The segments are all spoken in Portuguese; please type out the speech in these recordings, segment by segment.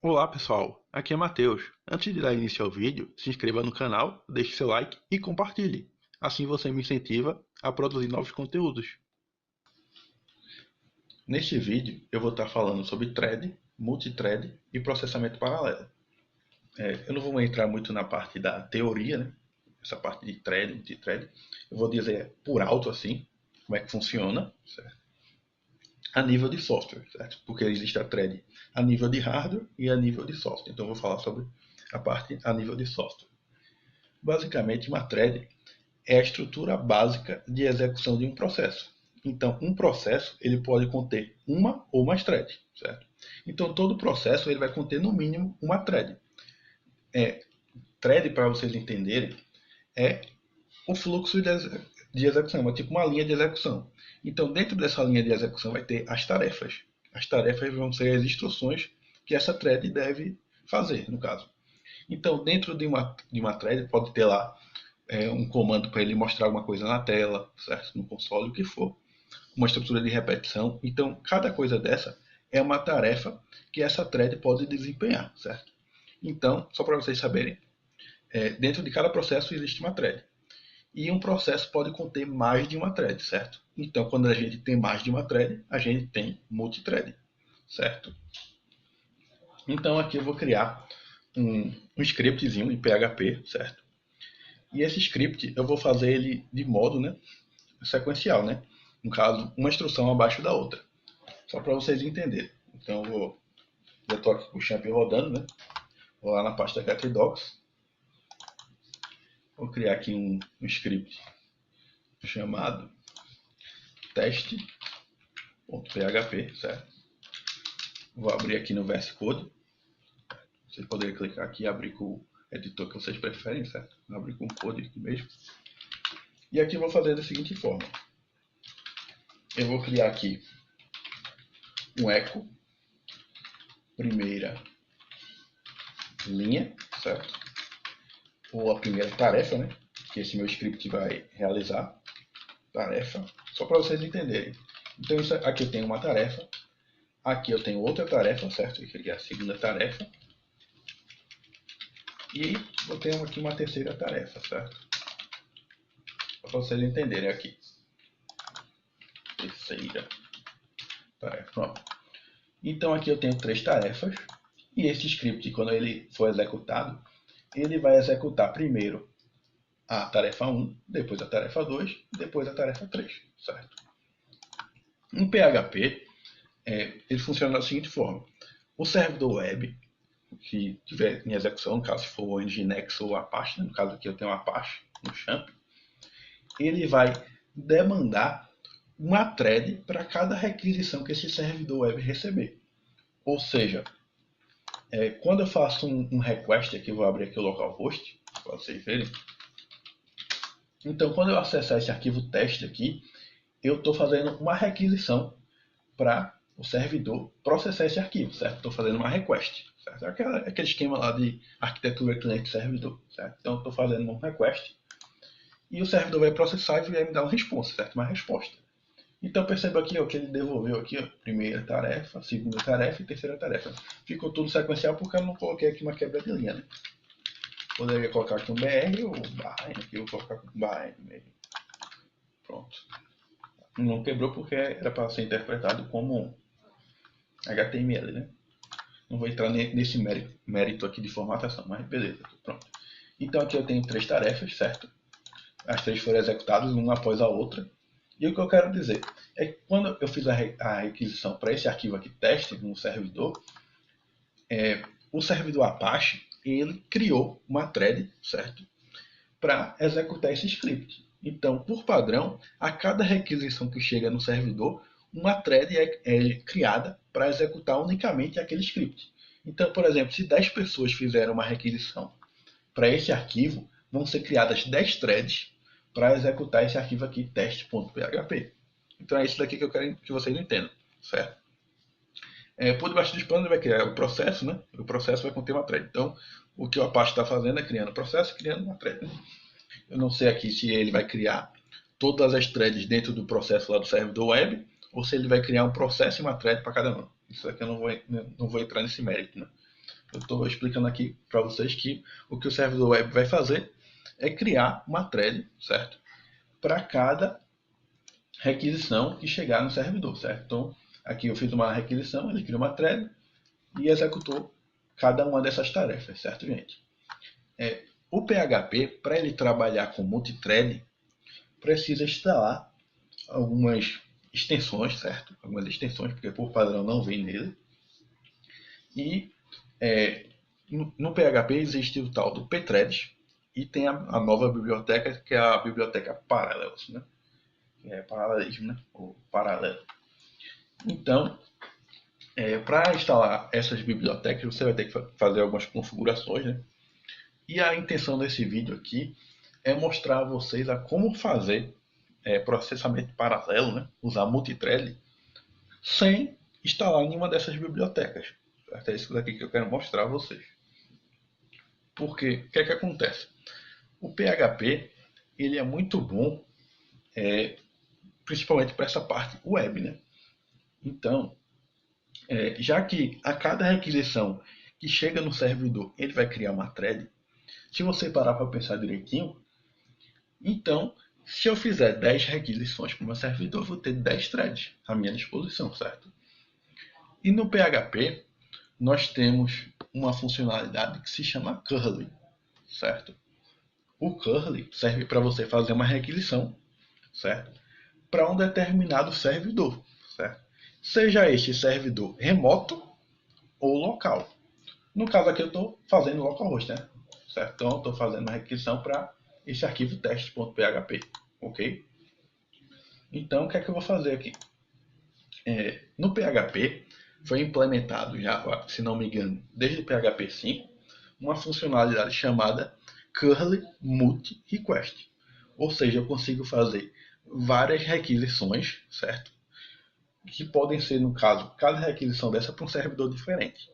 Olá pessoal, aqui é Matheus. Antes de dar início ao vídeo, se inscreva no canal, deixe seu like e compartilhe. Assim você me incentiva a produzir novos conteúdos. Neste vídeo eu vou estar falando sobre thread, multithread e processamento paralelo. Eu não vou entrar muito na parte da teoria, né? Essa parte de thread, multithread. Eu vou dizer por alto assim, como é que funciona, certo? A nível de software, certo? Porque existe a thread a nível de hardware e a nível de software. Então eu vou falar sobre a parte a nível de software. Basicamente, uma thread é a estrutura básica de execução de um processo. Então, um processo ele pode conter uma ou mais threads, certo? Então, todo processo ele vai conter no mínimo uma thread. Thread, para vocês entenderem, é o fluxo de execução, é tipo uma linha de execução. Então, dentro dessa linha de execução vai ter as tarefas. As tarefas vão ser as instruções que essa thread deve fazer, no caso. Então, dentro de uma thread pode ter lá um comando para ele mostrar alguma coisa na tela, certo? No console, o que for. Uma estrutura de repetição. Então, cada coisa dessa é uma tarefa que essa thread pode desempenhar, certo? Então, só para vocês saberem, dentro de cada processo existe uma thread. E um processo pode conter mais de uma thread, certo? Então, quando a gente tem mais de uma thread, a gente tem multithread, certo? Então, aqui eu vou criar um scriptzinho em PHP, certo? E esse script eu vou fazer ele de modo, né, sequencial, né? No caso, uma instrução abaixo da outra. Só para vocês entenderem. Então já estou aqui com o champ rodando, né? Vou lá na pasta getDocs. Vou criar aqui um script chamado teste.php, certo? Vou abrir aqui no VS Code. Vocês poderiam clicar aqui e abrir com o editor que vocês preferem, certo? Vou abrir com o code aqui mesmo. E aqui eu vou fazer da seguinte forma. Eu vou criar aqui um echo, primeira linha, certo? Ou a primeira tarefa, né? Que esse meu script vai realizar. Tarefa, só para vocês entenderem. Então isso aqui eu tenho uma tarefa, aqui eu tenho outra tarefa, certo? Aqui é a segunda tarefa. E eu tenho aqui uma terceira tarefa, certo? Para vocês entenderem aqui. Terceira tarefa, pronto. Então aqui eu tenho três tarefas. E esse script, quando ele for executado, ele vai executar primeiro a tarefa 1, depois a tarefa 2, depois a tarefa 3, certo? Em PHP, ele funciona da seguinte forma. O servidor web, que tiver em execução, no caso se for o Nginx ou Apache, no caso aqui eu tenho o Apache no champ, ele vai demandar uma thread para cada requisição que esse servidor web receber. Ou seja, quando eu faço um request aqui, vou abrir aqui o localhost, para vocês verem. Então, quando eu acessar esse arquivo teste aqui, eu estou fazendo uma requisição para o servidor processar esse arquivo, certo? Estou fazendo uma request, certo? Aquele esquema lá de arquitetura cliente-servidor, certo? Então, estou fazendo um request e o servidor vai processar e vai me dar uma resposta, certo? Uma resposta. Então, perceba aqui ó, que ele devolveu aqui ó, primeira tarefa, segunda tarefa e terceira tarefa. Ficou tudo sequencial porque eu não coloquei aqui uma quebra de linha, né? Poderia colocar aqui um BR ou barra N, aqui eu vou colocar com barra N mesmo. Pronto. Não quebrou porque era para ser interpretado como HTML, né? Não vou entrar nesse mérito aqui de formatação, mas beleza, pronto. Então aqui eu tenho três tarefas, certo? As três foram executadas uma após a outra. E o que eu quero dizer é que quando eu fiz a requisição para esse arquivo aqui, teste, no servidor, o servidor Apache, ele criou uma thread, certo? Para executar esse script. Então, por padrão, a cada requisição que chega no servidor, uma thread é criada para executar unicamente aquele script. Então, por exemplo, se 10 pessoas fizeram uma requisição para esse arquivo, vão ser criadas 10 threads para executar esse arquivo aqui, teste.php. Então é isso daqui que eu quero que vocês entendam, certo? Por debaixo dos panos ele vai criar o processo, né? O processo vai conter uma thread. Então, o que o Apache está fazendo é criando o processo, criando uma thread. Eu não sei aqui se ele vai criar todas as threads dentro do processo lá do servidor web, ou se ele vai criar um processo e uma thread para cada um. Isso aqui eu não vou entrar nesse mérito, né? Eu estou explicando aqui para vocês que o que o servidor web vai fazer é criar uma thread, certo? Para cada requisição que chegar no servidor, certo? Então, aqui eu fiz uma requisição, ele criou uma thread e executou cada uma dessas tarefas, certo, gente? O PHP, para ele trabalhar com multithread, precisa instalar algumas extensões, certo? Algumas extensões, porque por padrão não vem nele. E no PHP existe o tal do pthreads e tem a nova biblioteca, que é a biblioteca Parallels, né? É paralelismo, né? Ou paralelo. Então, para instalar essas bibliotecas, você vai ter que fazer algumas configurações, né? E a intenção desse vídeo aqui é mostrar a vocês a como fazer processamento paralelo, né? Usar multithread, sem instalar nenhuma dessas bibliotecas. Certo? É isso daqui que eu quero mostrar a vocês. Porque o que é que acontece? O PHP ele é muito bom, principalmente para essa parte web, né? Então, já que a cada requisição que chega no servidor ele vai criar uma thread, se você parar para pensar direitinho, então, se eu fizer 10 requisições para o meu servidor, eu vou ter 10 threads à minha disposição, certo? E no PHP, nós temos uma funcionalidade que se chama curly, certo? O curly serve para você fazer uma requisição, certo? Para um determinado servidor, certo? Seja este servidor remoto ou local. No caso aqui eu estou fazendo localhost, né? Certo? Então eu estou fazendo uma requisição para esse arquivo teste.php, ok? Então o que é que eu vou fazer aqui? No PHP foi implementado já, se não me engano, desde o PHP 5, uma funcionalidade chamada curly multi request. Ou seja, eu consigo fazer várias requisições, certo? Que podem ser, no caso, cada requisição dessa para um servidor diferente,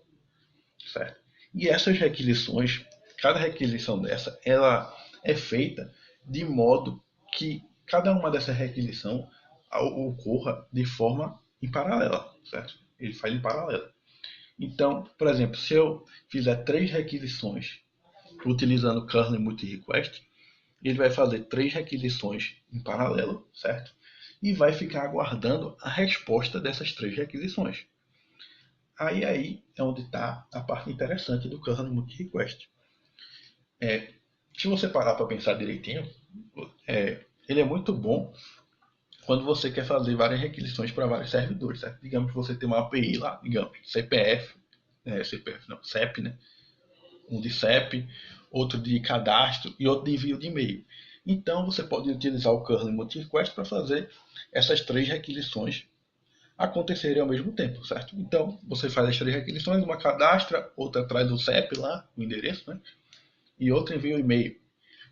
certo? E essas requisições, cada requisição dessa, ela é feita de modo que cada uma dessas requisições ocorra de forma em paralela, certo? Ele faz em paralelo. Então, por exemplo, se eu fizer 3 requisições utilizando curly multi request, ele vai fazer 3 requisições em paralelo, certo? E vai ficar aguardando a resposta dessas 3 requisições. Aí é onde está a parte interessante do curly multi request. Se você parar para pensar direitinho, ele é muito bom quando você quer fazer várias requisições para vários servidores, certo? Digamos que você tem uma API lá, digamos, CEP, né? Um de CEP, outro de cadastro e outro de envio de e-mail. Então você pode utilizar o curly multi request para fazer essas 3 requisições acontecerem ao mesmo tempo, certo? Então você faz as 3 requisições, uma cadastra, outra traz o CEP lá, o endereço, né? E outra envia o e-mail.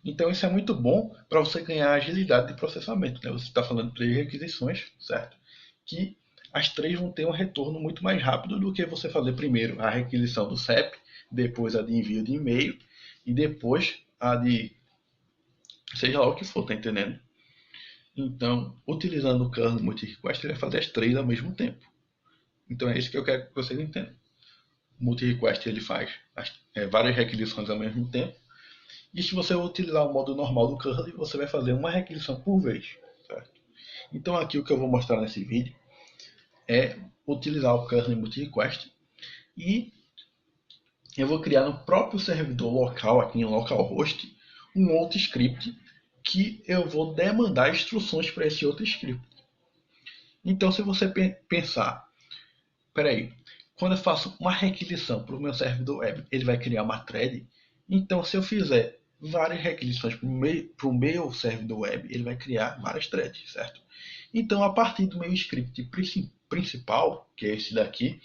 Então isso é muito bom para você ganhar agilidade de processamento, né? Você está falando de 3 requisições, certo? Que as 3 vão ter um retorno muito mais rápido do que você fazer primeiro a requisição do CEP, depois a de envio de e-mail e depois a de seja lá o que for, tá entendendo? Então, utilizando o curly multi request, ele vai fazer as 3 ao mesmo tempo. Então é isso que eu quero que vocês entendam. O multi request ele faz várias requisições ao mesmo tempo. E se você utilizar o modo normal do curly, você vai fazer uma requisição por vez, certo? Então aqui o que eu vou mostrar nesse vídeo é utilizar o curly multi request e eu vou criar no próprio servidor local, aqui em localhost, um outro script que eu vou demandar instruções para esse outro script. Então, se você pensar, peraí, quando eu faço uma requisição para o meu servidor web, ele vai criar uma thread. Então, se eu fizer várias requisições para o meu servidor web, ele vai criar várias threads, certo? Então, a partir do meu script principal, que é esse daqui,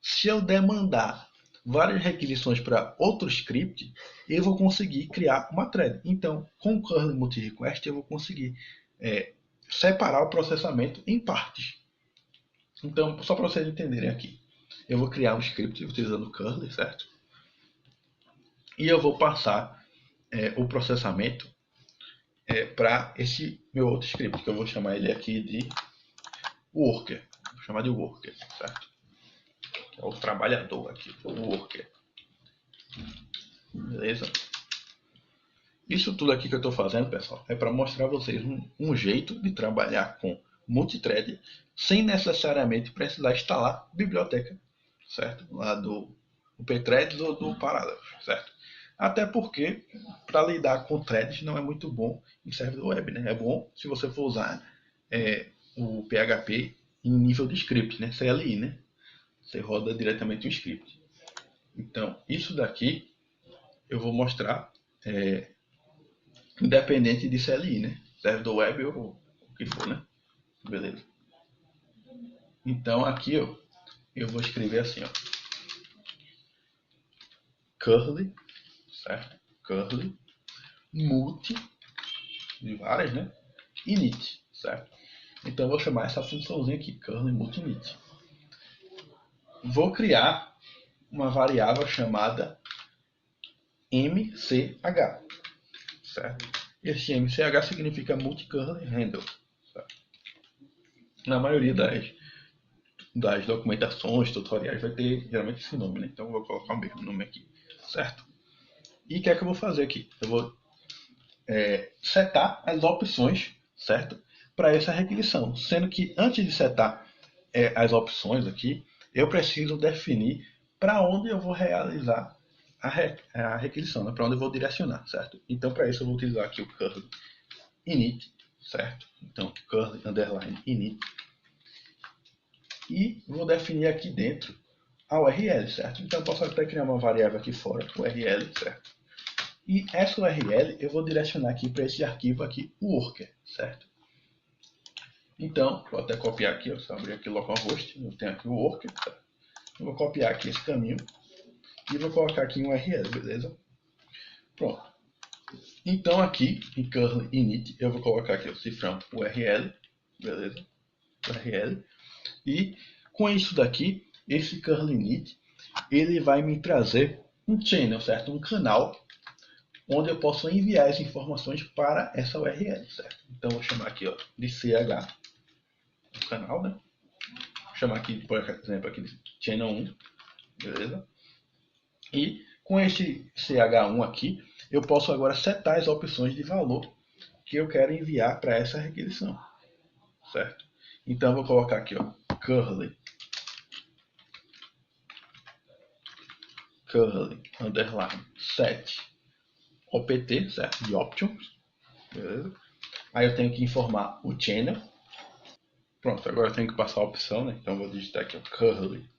se eu demandar várias requisições para outro script, eu vou conseguir criar uma thread. Então, com o curly multi request, eu vou conseguir separar o processamento em partes. Então, só para vocês entenderem aqui, eu vou criar um script utilizando o curly, certo? E eu vou passar o processamento para esse meu outro script, que eu vou chamar ele aqui de worker. Vou chamar de worker, certo? Que é o trabalhador aqui, o worker. beleza? Isso tudo aqui que eu estou fazendo, pessoal, é para mostrar a vocês um jeito de trabalhar com multithread sem necessariamente precisar instalar biblioteca, certo? Lá do pthreads ou do Parallels, certo? Até porque, para lidar com threads não é muito bom em servidor web, né? É bom se você for usar o PHP em nível de script, né? CLI, né? Você roda diretamente o script. Então, isso daqui eu vou mostrar independente de CLI, né? Servidor web ou o que for, né? Beleza. Então, aqui, ó, eu vou escrever assim, ó. Curly, certo? Curly, multi, de várias, né? Init, certo? Então eu vou chamar essa funçãozinha aqui, curly multi init. Vou criar uma variável chamada mch, certo? Esse mch significa multi-curly handle, certo? Na maioria das documentações, tutoriais, vai ter geralmente esse nome, né? Então eu vou colocar o mesmo nome aqui, certo? E o que é que eu vou fazer aqui? Eu vou setar as opções, certo? Para essa requisição. Sendo que antes de setar as opções aqui, eu preciso definir para onde eu vou realizar a requisição, né? Para onde eu vou direcionar, certo? Então, para isso, eu vou utilizar aqui o curly init, certo? Então, curly underline init. E vou definir aqui dentro a URL, certo? Então, eu posso até criar uma variável aqui fora, URL, certo? E essa URL eu vou direcionar aqui para esse arquivo aqui, o worker, certo? Então, vou até copiar aqui, ó, só abrir aqui o localhost, eu tenho aqui o worker, certo? Eu vou copiar aqui esse caminho e vou colocar aqui um URL, beleza? Pronto. Então aqui em curly init eu vou colocar aqui o cifrão URL, beleza? URL. E com isso daqui, esse curly init, ele vai me trazer um channel, certo? Um canal onde eu posso enviar as informações para essa URL, certo? Então vou chamar aqui, ó, de ch, o canal, né? Vou chamar aqui, por exemplo, aqui de channel 1, beleza? E com esse ch1 aqui, eu posso agora setar as opções de valor que eu quero enviar para essa requisição, certo? Então eu vou colocar aqui, ó, curly underline set opt, certo? De options, beleza? Aí eu tenho que informar o channel. Pronto, agora eu tenho que passar a opção, né? Então eu vou digitar aqui, ó, curly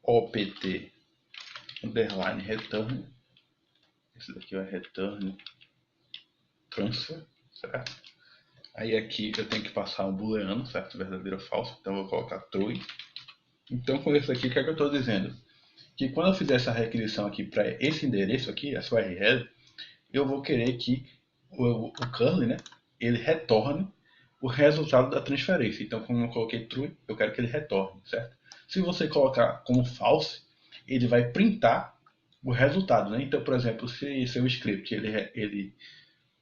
opt underline return. Esse daqui é return transfer, certo? Aí aqui eu tenho que passar um booleano, certo? Verdadeiro ou falso. Então eu vou colocar true. Então com isso aqui, o que é que eu estou dizendo? Que quando eu fizer essa requisição aqui para esse endereço aqui, essa URL, eu vou querer que o curly, né, ele retorne o resultado da transferência. Então, como eu coloquei true, eu quero que ele retorne, certo? Se você colocar como false, ele vai printar o resultado, né? Então, por exemplo, se seu script,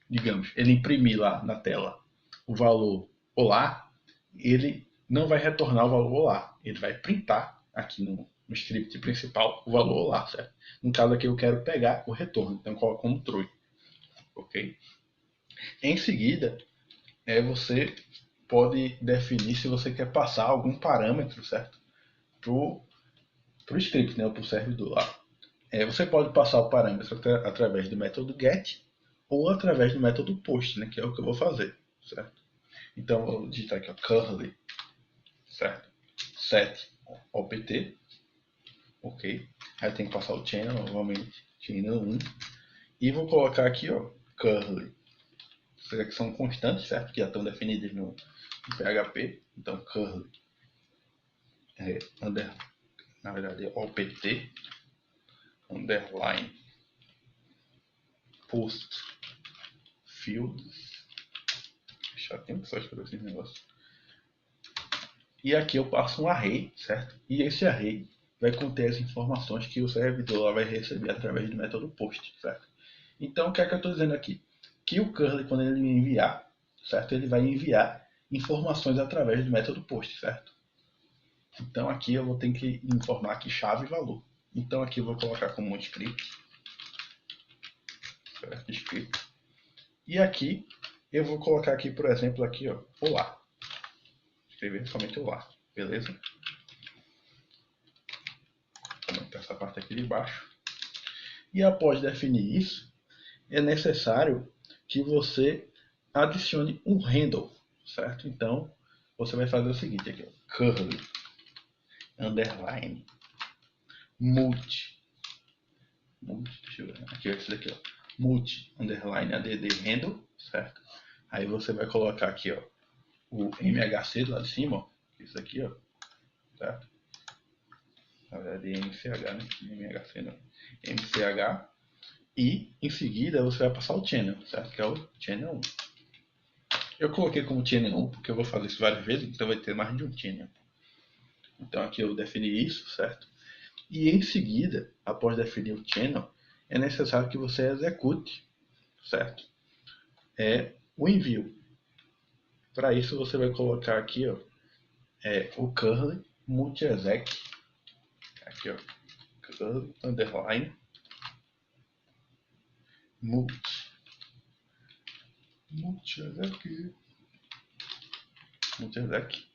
digamos, ele imprimir lá na tela o valor olá, ele não vai retornar o valor olá, ele vai printar aqui no script principal o valor olá, certo? No caso aqui eu quero pegar o retorno, então eu coloco como true, ok? Em seguida, você pode definir se você quer passar algum parâmetro, certo? Para o script, né? Para o servidor lá. Você pode passar o parâmetro através do método get ou através do método post, né? Que é o que eu vou fazer, certo? Então, eu vou digitar aqui, ó, curly, certo? Set opt, ok? Aí tem que passar o channel novamente, channel 1. E vou colocar aqui, ó, curly, que são constantes, certo? Que já estão definidas no PHP. Então, curly, na verdade, opt, underline, post, fields. Já tem que só escrever esse negócio. E aqui eu passo um array, certo? E esse array vai conter as informações que o servidor vai receber através do método post, certo? Então, o que é que eu estou dizendo aqui? Que o curly, quando ele enviar, certo? Ele vai enviar informações através do método post, certo? Então, aqui eu vou ter que informar aqui chave e valor, Então aqui eu vou colocar como um script, certo? Script. E aqui eu vou colocar aqui, por exemplo, aqui, ó, olá. Escrever somente olá, beleza? Vou aumentar essa parte aqui de baixo. E após definir isso, é necessário que você adicione um handle, certo? Então, você vai fazer o seguinte aqui, ó, curly, underline, multi, deixa eu ver, aqui esse daqui, ó, multi, underline, add handle, certo? Aí você vai colocar aqui, ó, o MHC lá de cima, ó, isso aqui, ó, certo? Na verdade, MCH, né? MHC não, MCH, e em seguida você vai passar o channel, certo? Que é o channel 1. Eu coloquei como channel 1 porque eu vou fazer isso várias vezes, então vai ter mais de um channel. Então aqui eu defini isso, certo? E em seguida, após definir o channel, é necessário que você execute, certo? O envio. Para isso você vai colocar aqui, ó, o curly multi-exec, aqui, ó, curly underline multi-exec,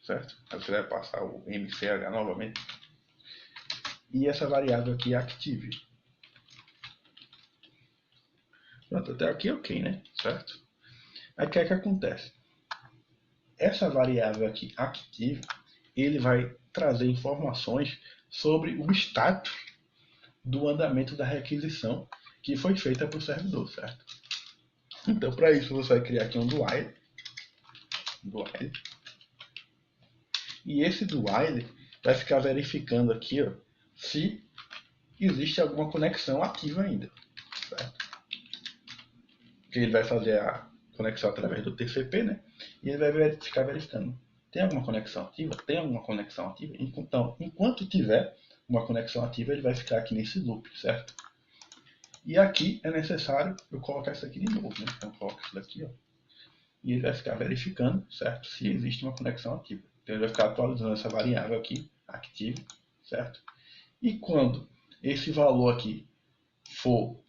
certo? Aí você vai passar o MCH novamente. E essa variável aqui é active. Pronto, até aqui ok, né? Certo? Aí o que é que acontece? Essa variável aqui, active, ele vai trazer informações sobre o status do andamento da requisição que foi feita para o servidor, certo? Então, para isso, você vai criar aqui um do while. E esse do while vai ficar verificando aqui, ó, se existe alguma conexão ativa ainda, certo? Porque ele vai fazer a conexão através do TCP, né? E ele vai ficar verificando. Tem alguma conexão ativa? Tem alguma conexão ativa? Então, enquanto tiver uma conexão ativa, ele vai ficar aqui nesse loop, certo? E aqui é necessário eu colocar isso aqui de novo, né? Então, eu coloco isso daqui, ó. E ele vai ficar verificando, certo? Se existe uma conexão ativa. Então, ele vai ficar atualizando essa variável aqui, active, certo? E quando esse valor aqui for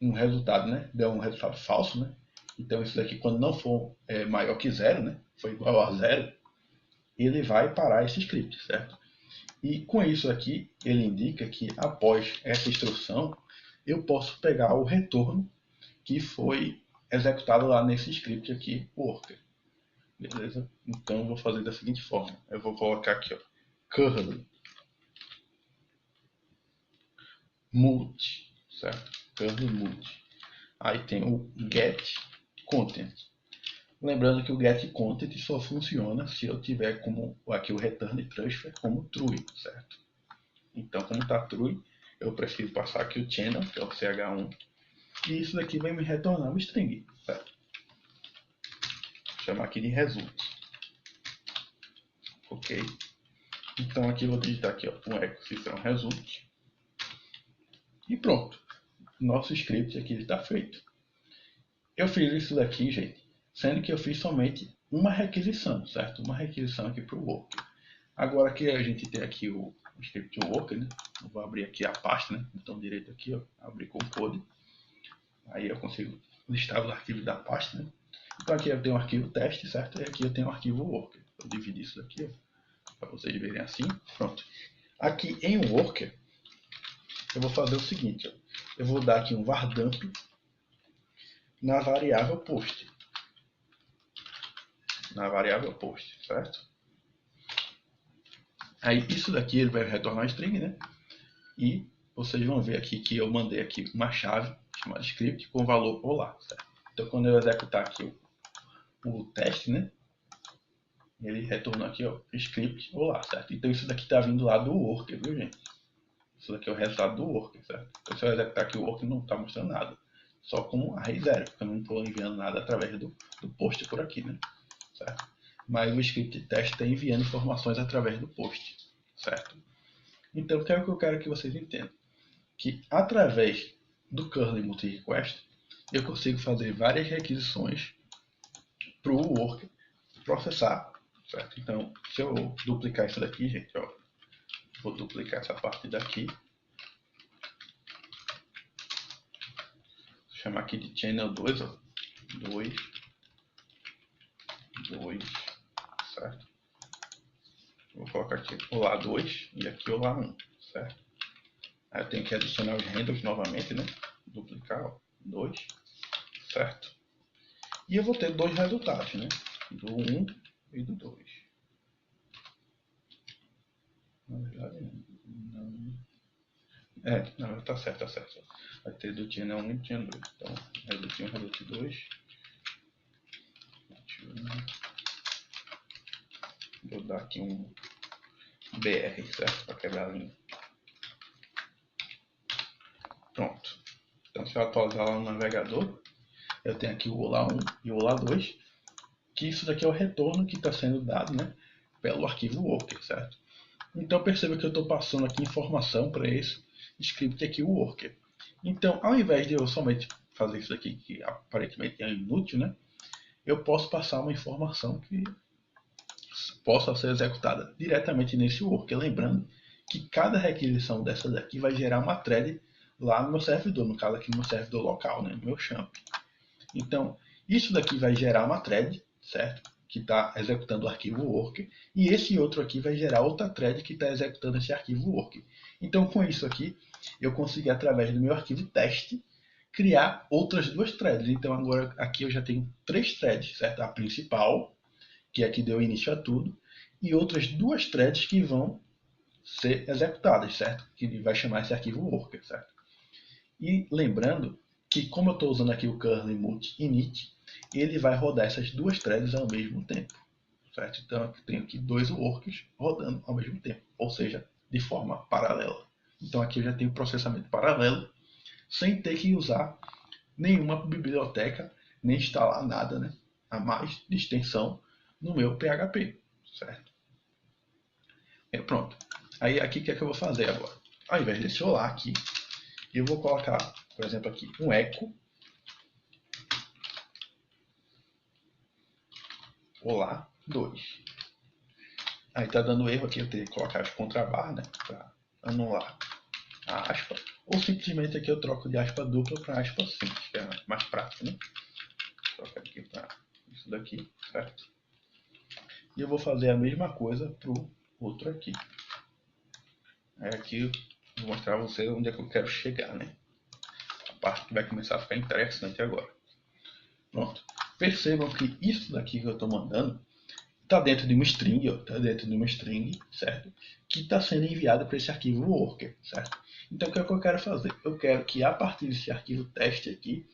um resultado, né? Deu um resultado falso, né? Então isso daqui, quando não for maior que zero, né? For igual a zero, ele vai parar esse script, certo? E com isso aqui, ele indica que após essa instrução, eu posso pegar o retorno que foi executado lá nesse script aqui, worker. Beleza? Então eu vou fazer da seguinte forma. Eu vou colocar aqui, ó, curly multi, certo? Curly multi. Aí tem o get content. Lembrando que o get content só funciona se eu tiver como aqui o return transfer como true, certo? Então, como está true, eu preciso passar aqui o channel, que é o ch1, e isso daqui vai me retornar um string, certo? Vou chamar aqui de result. Ok? Então aqui eu vou digitar aqui, ó, um echo system result. E pronto. Nosso script aqui está feito. Eu fiz isso daqui, gente, sendo que eu fiz somente uma requisição, certo? Uma requisição aqui para o worker. Agora que a gente tem aqui o script worker, né? Eu vou abrir aqui a pasta, né? Botão direito aqui, ó, abrir com code. Aí eu consigo listar os arquivos da pasta, né? Então aqui eu tenho um arquivo teste, certo? E aqui eu tenho um arquivo worker. Eu dividi isso daqui, para vocês verem assim. Pronto. Aqui em worker, eu vou fazer o seguinte, ó. Eu vou dar aqui um var_dump na variável post. Na variável post, certo? Aí isso daqui ele vai retornar string, né? E vocês vão ver aqui que eu mandei aqui uma chave chamada script com valor olá, certo? Então quando eu executar aqui o teste, né? Ele retornou aqui, ó, script olá, certo? Então isso daqui está vindo lá do worker, viu, gente? Isso daqui é o resultado do worker, certo? Então se eu executar aqui o worker não está mostrando nada. Só como array 0, porque eu não estou enviando nada através do post por aqui, né? Certo? Mas o script teste está enviando informações através do post, certo? Então o que é que eu quero que vocês entendam? Que através do curly multi-request eu consigo fazer várias requisições para o worker processar, certo? Então, se eu duplicar isso daqui, gente, ó, vou duplicar essa parte daqui, chamar aqui de channel 2, ó. 2, certo? Vou colocar aqui olá 2 e aqui olá 1, certo? Aí eu tenho que adicionar os handles novamente, né? Duplicar, ó, 2, certo? E eu vou ter dois resultados, né? Do 1 e do 2. Na verdade, não. Não, tá certo, tá certo. Vai ter do channel 1 e do channel 2. Então, Redout 1, Redout 2. Vou dar aqui um BR, certo? Para quebrar a linha. Pronto. Então, se eu atualizar lá no navegador, eu tenho aqui o Olá 1 e o Olá 2, que isso daqui é o retorno que está sendo dado, né, pelo arquivo worker, certo? Então, perceba que eu estou passando aqui informação para esse script aqui, o worker. Então, ao invés de eu somente fazer isso aqui, que aparentemente é inútil, né, eu posso passar uma informação que possa ser executada diretamente nesse worker. Lembrando que cada requisição dessa daqui vai gerar uma thread lá no meu servidor, no caso aqui no meu servidor local, né, no meu champ. Então, isso daqui vai gerar uma thread, certo? Que está executando o arquivo worker, e esse outro aqui vai gerar outra thread que está executando esse arquivo worker. Então, com isso aqui, eu consegui, através do meu arquivo teste, criar outras duas threads. Então, agora aqui eu já tenho três threads, certo? A principal, que é a que deu início a tudo, e outras duas threads que vão ser executadas, certo? Que vai chamar esse arquivo worker, certo? E lembrando que, como eu estou usando aqui o curly multi init, ele vai rodar essas duas threads ao mesmo tempo, certo? Então eu tenho aqui dois workers rodando ao mesmo tempo, ou seja, de forma paralela. Então aqui eu já tenho processamento paralelo, sem ter que usar nenhuma biblioteca, nem instalar nada, né, a mais de extensão no meu PHP, certo? Pronto. Aí aqui o que é que eu vou fazer agora? Ao invés desse olá aqui, eu vou colocar, por exemplo, aqui um echo olá 2. Aí tá dando erro aqui, eu teria que colocar as contrabarras, né, para anular a aspa, ou simplesmente aqui eu troco de aspa dupla para aspa simples, que é mais prático, né? Troca aqui para isso daqui, certo? E eu vou fazer a mesma coisa pro outro aqui. Aí aqui eu vou mostrar a vocês onde é que eu quero chegar, né? A parte que vai começar a ficar interessante agora. Pronto. Percebam que isso daqui que eu estou mandando está dentro de uma string, está dentro de uma string, certo? Que está sendo enviado para esse arquivo worker, certo? Então o que é que eu quero fazer? Eu quero que a partir desse arquivo teste aqui,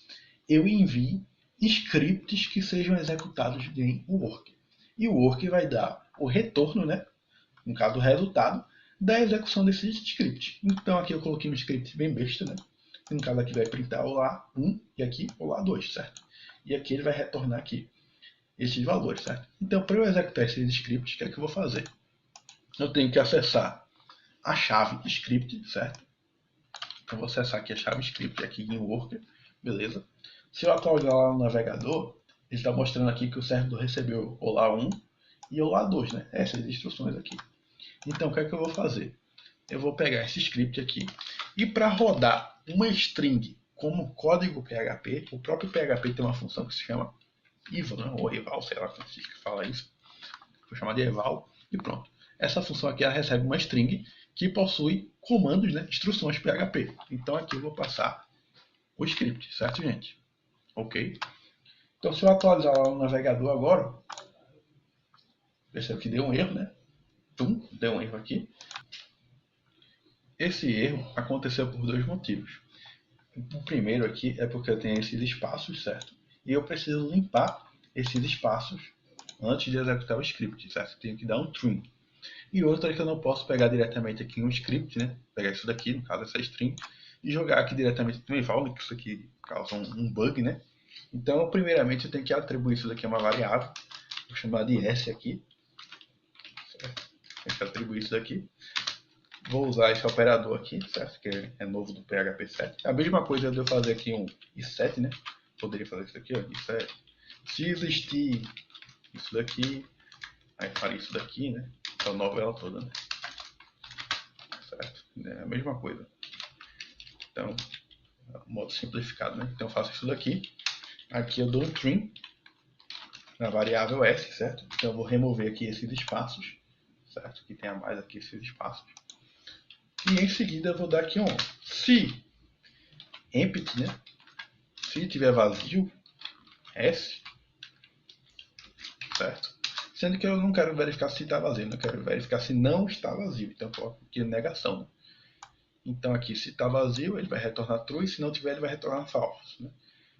eu envie scripts que sejam executados em worker. E o worker vai dar o retorno, né? No caso, o resultado da execução desse script. Então aqui eu coloquei um script bem besta, né? No caso aqui vai printar olá 1 e aqui olá 2, certo? E aqui ele vai retornar aqui esses valores, certo? Então, para eu executar esses scripts, o que é que eu vou fazer? Eu tenho que acessar a chave script, certo? Eu vou acessar aqui a chave script aqui em worker, beleza? Se eu atualizar lá no navegador, ele está mostrando aqui que o servidor recebeu olá 1 e olá 2, né? Essas instruções aqui. Então, o que é que eu vou fazer? Eu vou pegar esse script aqui e para rodar uma string como código PHP, o próprio PHP tem uma função que se chama eval, né? Ou eval, sei lá como se fala isso. Vou chamar de eval e pronto. Essa função aqui ela recebe uma string que possui comandos, né? Instruções PHP. Então aqui eu vou passar o script, certo, gente? Ok? Então se eu atualizar lá no navegador agora, percebe que deu um erro, né? Deu um erro aqui. Esse erro aconteceu por dois motivos. O primeiro aqui é porque eu tenho esses espaços, certo? E eu preciso limpar esses espaços antes de executar o script, certo? Tenho que dar um trim. E outra é que eu não posso pegar diretamente aqui um script, né? Pegar isso daqui, no caso essa string, e jogar aqui diretamente no eval, que isso aqui causa um bug, né? Então, primeiramente, eu tenho que atribuir isso daqui a uma variável. Vou chamar de S aqui. Certo? Tenho que atribuir isso daqui. Vou usar esse operador aqui, certo? Que é novo do PHP 7. A mesma coisa de eu fazer aqui um i7, né? Poderia fazer isso aqui, ó, i7. Se existir isso daqui, aí faria isso daqui, né? Essa novela toda, né? Certo? É a mesma coisa. Então, modo simplificado, né? Então eu faço isso daqui. Aqui eu dou um trim na variável s, certo? Então eu vou remover aqui esses espaços, certo? Que tenha mais aqui esses espaços. E em seguida eu vou dar aqui um se empty, né? Se tiver vazio, s, certo? Sendo que eu não quero verificar se está vazio, eu quero verificar se não está vazio. Então eu coloco aqui negação. Então aqui, se está vazio, ele vai retornar true, e se não tiver, ele vai retornar false, né?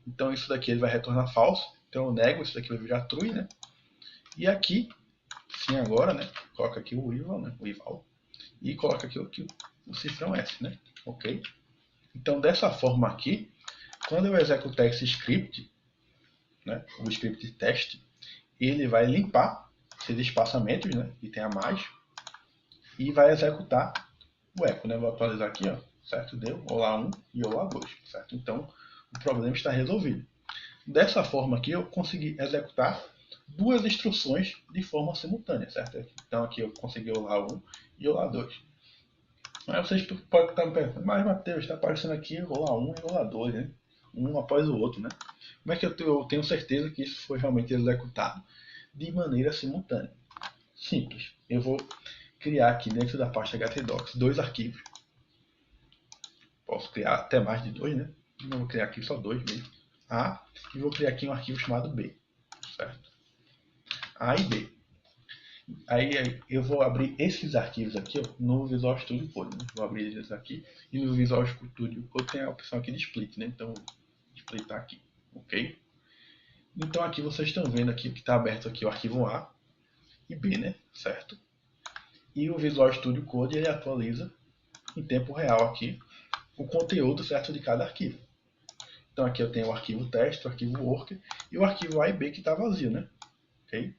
Então isso daqui ele vai retornar false, então eu nego, isso daqui vai virar true, né? E aqui, sim agora, né? Coloca aqui o eval, né? O eval, e coloca aqui o cifrão S, né? Ok? Então dessa forma aqui, quando eu executar esse script, né? O script teste, ele vai limpar esses espaçamentos, né? Que tem a mais, e vai executar o eco, né? Vou atualizar aqui, ó, certo? Deu olá 1 e olá 2, certo? Então o problema está resolvido. Dessa forma aqui eu consegui executar duas instruções de forma simultânea, certo? Então aqui eu consegui olá 1 e olá 2. Mas vocês podem estar me perguntando, mas Matheus, está aparecendo aqui olá 1 e olá 2, né? Um após o outro, né? Como é que eu tenho certeza que isso foi realmente executado de maneira simultânea? Simples. Eu vou criar aqui dentro da pasta htdocs dois arquivos. Posso criar até mais de dois, né? Não vou criar aqui só dois mesmo. A, e vou criar aqui um arquivo chamado B, certo? A e B. Aí eu vou abrir esses arquivos aqui, ó, no Visual Studio Code, né? Vou abrir eles aqui, e no Visual Studio Code tem a opção aqui de split, né? Então vou splitar aqui, ok? Então aqui vocês estão vendo aqui que está aberto aqui o arquivo A e B, né? Certo? E o Visual Studio Code ele atualiza em tempo real aqui o conteúdo certo de cada arquivo. Então aqui eu tenho o arquivo teste, o arquivo worker e o arquivo A e B que está vazio, né? Ok?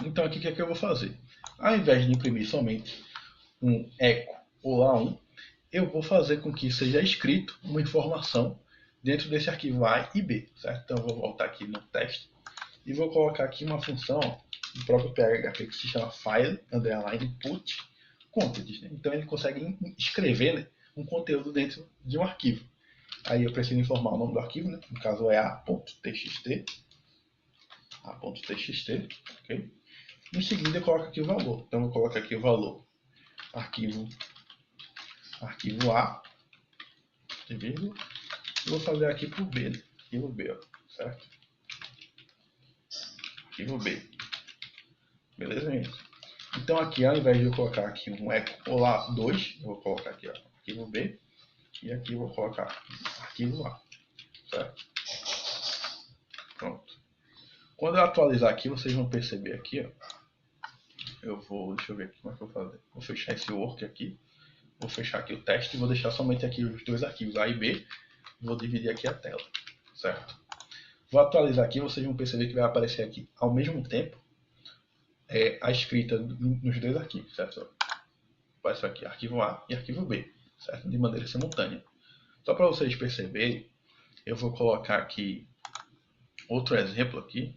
Então aqui o que é que eu vou fazer? Ao invés de imprimir somente um eco olá 1, eu vou fazer com que seja escrito uma informação dentro desse arquivo A e B, certo? Então eu vou voltar aqui no teste e vou colocar aqui uma função do próprio PHP que se chama file underline put content, né? Então ele consegue escrever, né, um conteúdo dentro de um arquivo. Aí eu preciso informar o nome do arquivo, né? No caso é a.txt, ok? Em seguida eu coloco aqui o valor. Então eu vou colocar aqui o valor arquivo A, vírgula, e vou fazer aqui para o B, né? Arquivo B, ó, certo? Arquivo B. Beleza, gente? Então aqui, ao invés de eu colocar aqui um eco olá 2, eu vou colocar aqui, ó, arquivo B, e aqui eu vou colocar arquivo A, certo? Pronto. Quando eu atualizar aqui, vocês vão perceber aqui, ó, deixa eu ver aqui como é que eu vou fazer. Vou fechar esse work aqui, vou fechar aqui o teste e vou deixar somente aqui os dois arquivos A e B. Vou dividir aqui a tela, certo? Vou atualizar aqui, vocês vão perceber que vai aparecer aqui ao mesmo tempo a escrita nos dois arquivos, certo? Aparece aqui arquivo A e arquivo B, certo? De maneira simultânea. Só para vocês perceberem, eu vou colocar aqui outro exemplo aqui,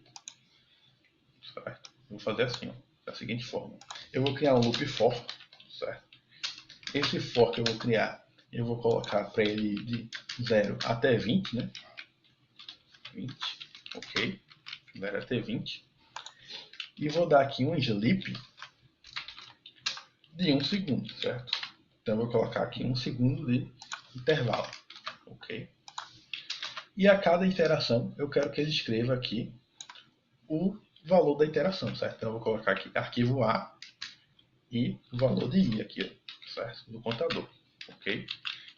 certo? Vou fazer assim, ó, da seguinte forma. Eu vou criar um loop for, certo? Esse for que eu vou criar, eu vou colocar para ele de 0 até 20, né? 20, ok. 0 até 20. E vou dar aqui um sleep de 1 segundo, certo? Então eu vou colocar aqui 1 segundo de intervalo, ok? E a cada interação eu quero que ele escreva aqui o valor da interação, certo? Então eu vou colocar aqui arquivo A e o valor de I aqui, ó, certo? Do contador, ok?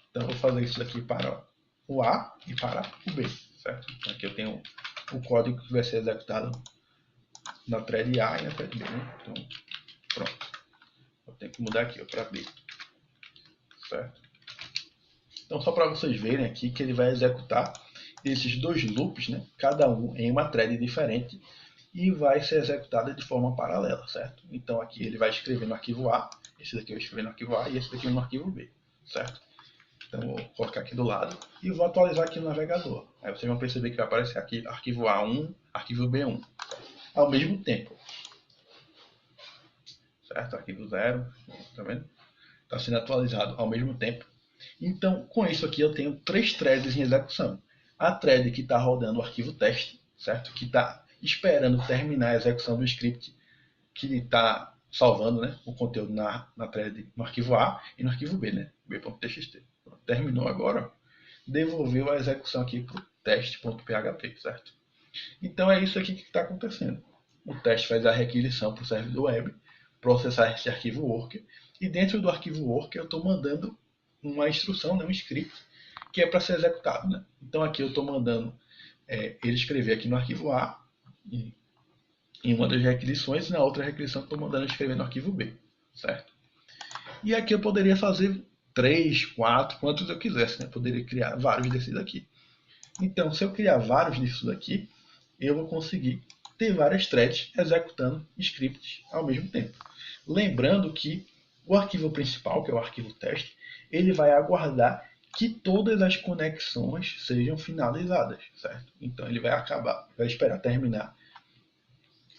Então eu vou fazer isso daqui para o A e para o B, certo? Então aqui eu tenho o código que vai ser executado na thread A e na thread B, né? Então, pronto. Eu tenho que mudar aqui para B, certo? Então só para vocês verem aqui que ele vai executar esses dois loops, né? Cada um em uma thread diferente e vai ser executado de forma paralela, certo? Então aqui ele vai escrever no arquivo A, esse daqui eu escrever no arquivo A e esse daqui no arquivo B, certo? Então vou colocar aqui do lado e vou atualizar aqui no navegador. Aí vocês vão perceber que vai aparecer aqui arquivo A1, arquivo B1, ao mesmo tempo, certo? Arquivo 0, tá vendo? Está sendo atualizado ao mesmo tempo Então, com isso aqui, eu tenho 3 threads em execução. A thread que está rodando o arquivo teste, certo? Que está esperando terminar a execução do script que está salvando, né, o conteúdo na thread no arquivo A e no arquivo B, né, b.txt. Terminou agora, devolveu a execução aqui para o teste.php, certo? Então é isso aqui que está acontecendo. O teste faz a requisição para o servidor web, processar esse arquivo worker, e dentro do arquivo worker eu estou mandando uma instrução, né, um script, que é para ser executado. Né? Então aqui eu estou mandando ele escrever aqui no arquivo A, em uma das requisições, e na outra requisição eu estou mandando escrever no arquivo B, certo? E aqui eu poderia fazer 3, 4, quantos eu quisesse, né? Poderia criar vários desses daqui. Então, se eu criar vários disso daqui, eu vou conseguir ter várias threads executando scripts ao mesmo tempo. Lembrando que o arquivo principal, que é o arquivo teste, ele vai aguardar que todas as conexões sejam finalizadas, certo? Então ele vai esperar terminar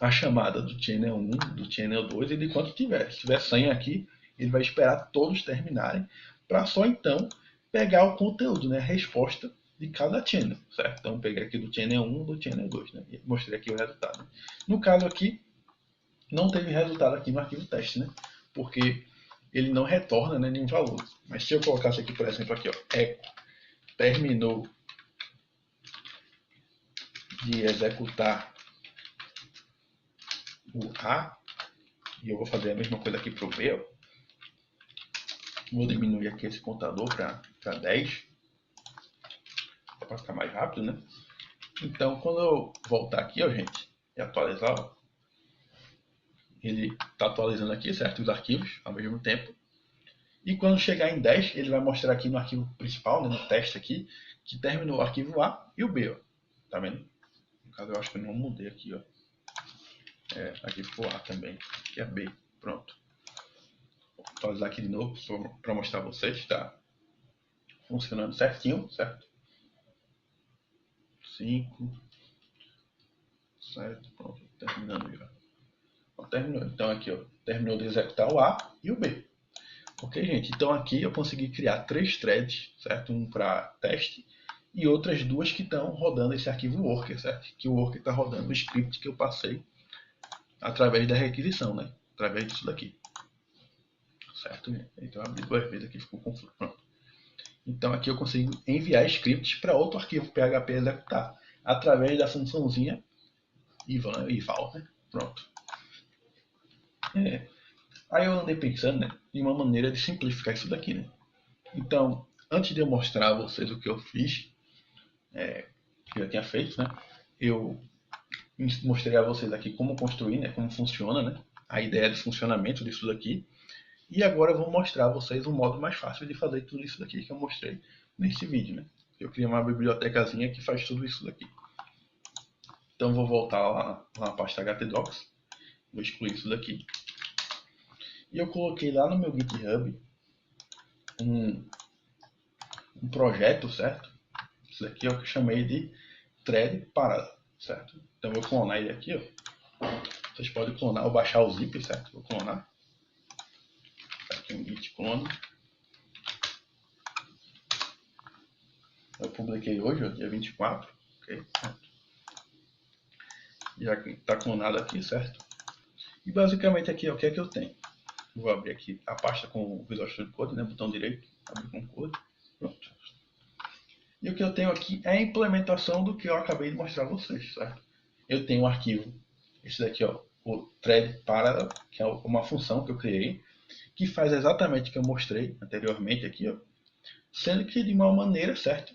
a chamada do channel 1, do channel 2 e de quanto tiver. Se tiver 100 aqui, ele vai esperar todos terminarem para só então pegar o conteúdo, né, a resposta de cada channel, certo? Então peguei aqui do channel 1, do channel 2, né, e mostrei aqui o resultado. Né? No caso aqui, não teve resultado aqui no arquivo teste, né, porque ele não retorna, né, nenhum valor. Mas se eu colocasse aqui, por exemplo, aqui, ó, echo terminou de executar o A, e eu vou fazer a mesma coisa aqui para o B, ó. Vou diminuir aqui esse contador para 10, para ficar mais rápido, né? Então, quando eu voltar aqui, ó, gente, e atualizar, ó, ele está atualizando aqui, certo? Os arquivos ao mesmo tempo. E quando chegar em 10, ele vai mostrar aqui no arquivo principal, né, no teste aqui, que terminou o arquivo A e o B, ó. Tá vendo? No caso, eu acho que eu não mudei aqui, ó. Aqui ficou A também, que é B. Pronto. Vou atualizar aqui de novo para mostrar a vocês, tá funcionando certinho, certo? 5, 7, pronto, terminando já. Terminou. Então aqui, ó, terminou de executar o A e o B. Ok, gente? Então aqui eu consegui criar 3 threads, certo? Um para teste e outras 2 que estão rodando esse arquivo worker, certo? Que o worker está rodando o script que eu passei através da requisição, né? Através disso daqui. Certo? Então eu abri 2 vezes aqui, ficou confuso. Pronto. Então aqui eu consigo enviar scripts para outro arquivo PHP executar através da funçãozinha eval, né? Pronto. Aí eu andei pensando, né, em uma maneira de simplificar isso daqui, né? Então, antes de eu mostrar a vocês o que eu fiz, que eu tinha feito, né, eu mostrei a vocês aqui como construir, né, como funciona, né, a ideia de funcionamento disso daqui. E agora eu vou mostrar a vocês um modo mais fácil de fazer tudo isso daqui que eu mostrei nesse vídeo, né? Eu criei uma bibliotecazinha que faz tudo isso daqui. Então vou voltar lá na pasta htdocs, vou excluir isso daqui. E eu coloquei lá no meu GitHub um projeto, certo? Isso daqui é o que eu chamei de thread parada, certo? Então eu vou clonar ele aqui, ó. Vocês podem clonar ou baixar o zip, certo? Vou clonar. Aqui um git clone. Eu publiquei hoje, ó, dia 24. Ok? Pronto. Já está clonado aqui, certo? E basicamente aqui, ó, o que é que eu tenho? Vou abrir aqui a pasta com o Visual Studio Code, né? Botão direito, abrir com code. Pronto. E o que eu tenho aqui é a implementação do que eu acabei de mostrar a vocês, certo? Eu tenho um arquivo, esse daqui, ó, o thread parallel, que é uma função que eu criei, que faz exatamente o que eu mostrei anteriormente aqui, ó, sendo que de uma maneira, certo?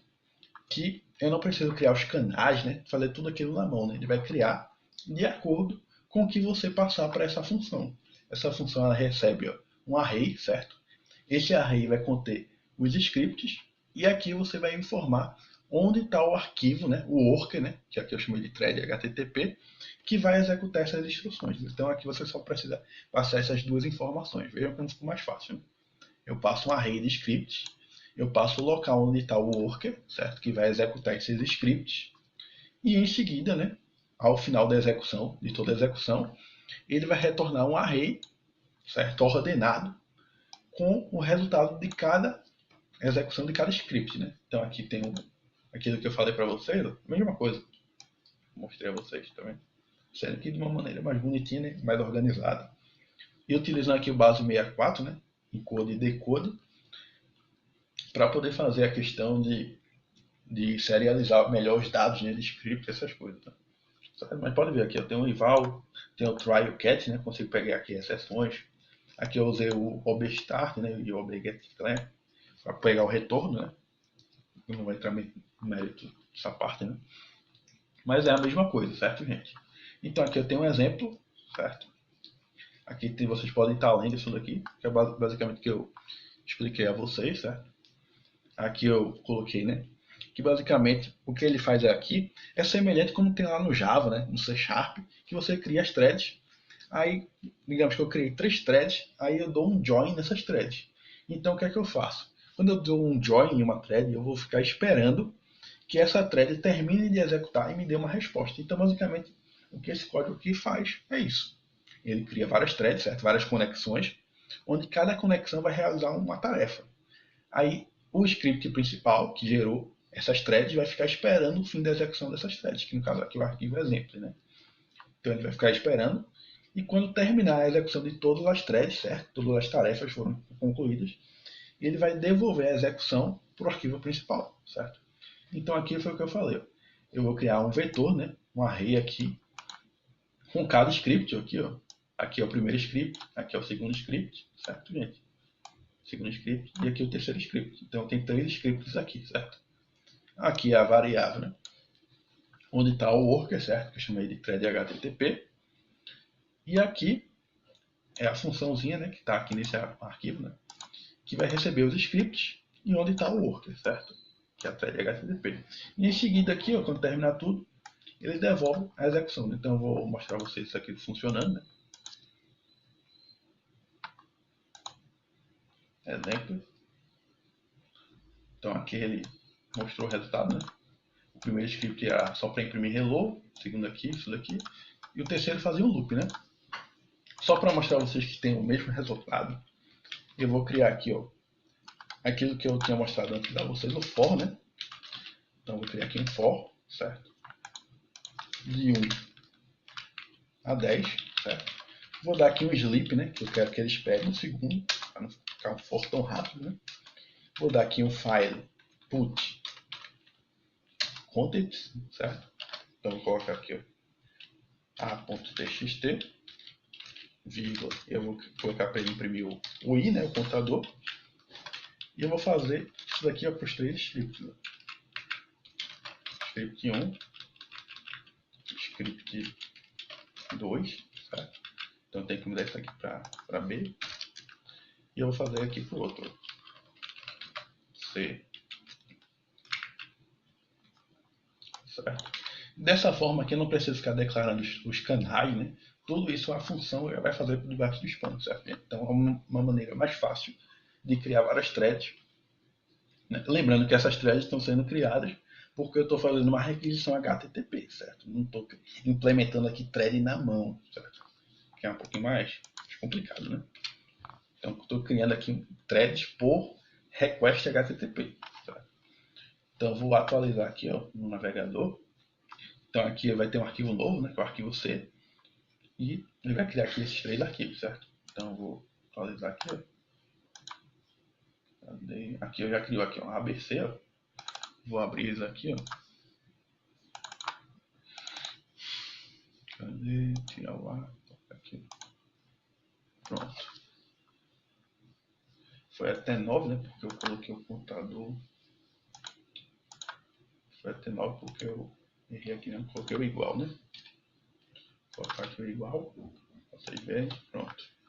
Que eu não preciso criar os canais, né? Fazer tudo aquilo na mão, né? Ele vai criar de acordo com o que você passar para essa função. Essa função ela recebe, ó, um array, certo? Esse array vai conter os scripts e aqui você vai informar onde está o arquivo, né? O worker, né? Que aqui eu chamo de thread HTTP, que vai executar essas instruções. Então aqui você só precisa passar essas duas informações. Vejam como ficou mais fácil. Né? Eu passo um array de scripts, eu passo o local onde está o worker, certo? Que vai executar esses scripts. E em seguida, né? Ao final da execução, de toda a execução, ele vai retornar um array, certo? Ordenado, com o resultado de cada a execução de cada script, né? Então aqui tem aquilo que eu falei para vocês, a mesma coisa. Mostrei a vocês também. Sendo que de uma maneira mais bonitinha, né? Mais organizada. E utilizando aqui o base 64, né? Encode e decode, para poder fazer a questão de serializar melhor os dados, né? De script, essas coisas. Tá? Mas pode ver aqui, eu tenho o eval, tenho o try e o catch, né? Consigo pegar aqui as sessões. Aqui eu usei o obstart, né? E o obgetClaim para pegar o retorno, né? Não vai entrar no mérito dessa parte, né? Mas é a mesma coisa, certo, gente? Então aqui eu tenho um exemplo, certo? Aqui vocês podem estar lendo isso daqui, que é basicamente o que eu expliquei a vocês, certo? Aqui eu coloquei, né? Que basicamente o que ele faz aqui é semelhante como tem lá no Java, né? No C Sharp, que você cria as threads. Aí, digamos que eu criei 3 threads, aí eu dou um join nessas threads. Então o que é que eu faço? Quando eu dou um join em uma thread, eu vou ficar esperando que essa thread termine de executar e me dê uma resposta. Então, basicamente, o que esse código aqui faz é isso. Ele cria várias threads, certo? Várias conexões, onde cada conexão vai realizar uma tarefa. Aí, o script principal, que gerou essas threads, vai ficar esperando o fim da execução dessas threads, que no caso aqui é o arquivo exemplo, né? Então, ele vai ficar esperando, e quando terminar a execução de todas as threads, certo? Todas as tarefas foram concluídas, ele vai devolver a execução para o arquivo principal, certo? Então aqui foi o que eu falei. Eu vou criar um vetor, né? Um array aqui, com cada script aqui, ó. Aqui é o primeiro script, aqui é o segundo script, certo, gente? Segundo script e aqui é o terceiro script. Então tem 3 scripts aqui, certo? Aqui é a variável, né? Onde está o worker, certo? Que eu chamei de thread HTTP. E aqui é a funçãozinha, né? Que está aqui nesse arquivo, né? Que vai receber os scripts e onde está o worker, certo? Que é a thread HTTP. E em seguida aqui, ó, quando terminar tudo, ele devolve a execução. Então eu vou mostrar para vocês isso aqui funcionando, né? Exemplo. Então aqui ele mostrou o resultado, né? O primeiro script era só para imprimir hello, o segundo aqui, isso daqui, e o terceiro fazia um loop, né? Só para mostrar a vocês que tem o mesmo resultado, eu vou criar aqui, ó, aquilo que eu tinha mostrado antes para vocês no for, né? Então vou criar aqui um for, certo? De 1 a 10, certo? Vou dar aqui um sleep, né? Que eu quero que eles peguem um segundo, para não ficar um for tão rápido, né? Vou dar aqui um file put contents, certo? Então vou colocar aqui, ó, a.txt, vírgula, eu vou colocar para ele imprimir o i, né? O contador. E eu vou fazer isso daqui para os 3 scripts. Ó. Script 1, script 2, certo? Então tem que mudar isso aqui para B. E eu vou fazer aqui para o outro. C. Certo? Dessa forma aqui eu não preciso ficar declarando os canais, né? Tudo isso a função vai fazer por debaixo dos panos, certo? Então é uma maneira mais fácil de criar várias threads. Né? Lembrando que essas threads estão sendo criadas porque eu estou fazendo uma requisição HTTP, certo? Não estou implementando aqui thread na mão, certo? Que é um pouquinho mais complicado, né? Então estou criando aqui threads por request HTTP, certo? Então vou atualizar aqui, ó, no navegador. Então aqui vai ter um arquivo novo, né, que é o arquivo C, e ele vai criar aqui esses 3 arquivos, certo? Então eu vou atualizar aqui, ó. Aqui eu já criou aqui um ABC, ó. Vou abrir isso aqui, ó. Cadê? Tirar o ar, aqui. Pronto. Foi até 9, né? Porque eu coloquei o contador. Foi até 9 porque eu errei aqui, né? Coloquei o igual, né? Vou colocar aqui o igual. Vocês verem. Pronto.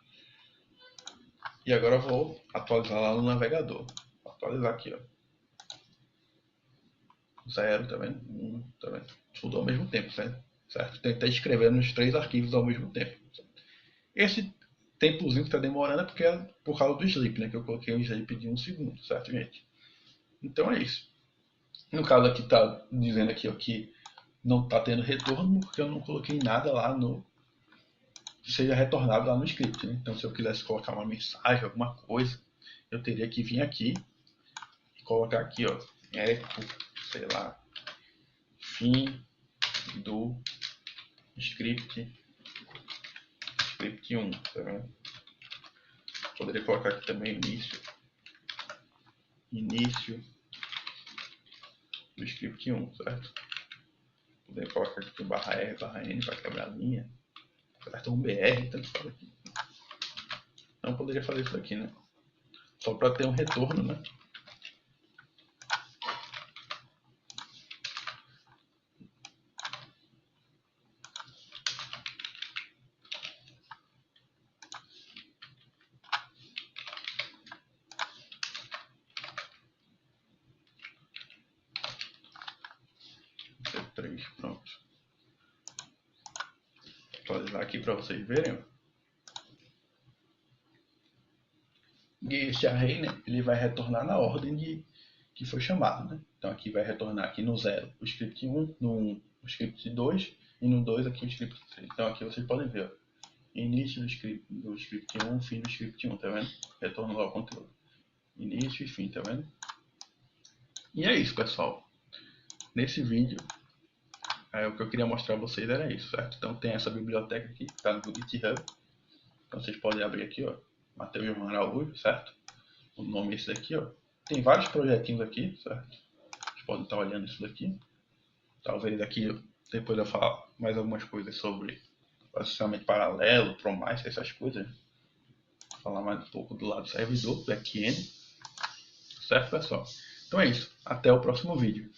E agora eu vou atualizar lá no navegador. Vou atualizar aqui, ó. 0, tá vendo? 1, tá vendo? Tudo ao mesmo tempo, certo? Tentar escrever nos 3 arquivos ao mesmo tempo. Certo? Esse tempozinho que está demorando é porque é por causa do sleep, né? Que eu coloquei um sleep de 1 segundo, certo, gente? Então é isso. No caso aqui está dizendo aqui, ó, que não está tendo retorno porque eu não coloquei nada lá no que seja retornado lá no script, né? Então se eu quisesse colocar uma mensagem, alguma coisa, eu teria que vir aqui colocar aqui, ó, eco, sei lá, fim do script 1, tá vendo? Poderia colocar aqui também início do script 1, certo? Poderia colocar aqui barra R, barra N para quebrar a linha, certo? Um BR, tanto faz aqui. Não poderia fazer isso aqui, né? Só para ter um retorno, né? C3, pronto. Vou atualizar aqui para vocês verem. E esse array, né, ele vai retornar na ordem que foi chamado, né? Então aqui vai retornar aqui no 0 o script 1, no 1 o script 2 e no 2 aqui o script 3. Então aqui vocês podem ver, ó, início do script 1, fim do script 1, tá vendo? Retorno lá o conteúdo. Início e fim, tá vendo? E é isso, pessoal. Nesse vídeo, o que eu queria mostrar a vocês era isso, certo? Então tem essa biblioteca aqui, que está no GitHub. Então vocês podem abrir aqui, ó, Matheus João Araújo, certo? O nome é esse daqui, ó. Tem vários projetinhos aqui, certo? Vocês podem estar olhando isso daqui. Talvez aqui depois eu falar mais algumas coisas sobre processamento paralelo, PROMICE, essas coisas. Vou falar mais um pouco do lado servidor, back-end. Certo, pessoal? Então é isso. Até o próximo vídeo.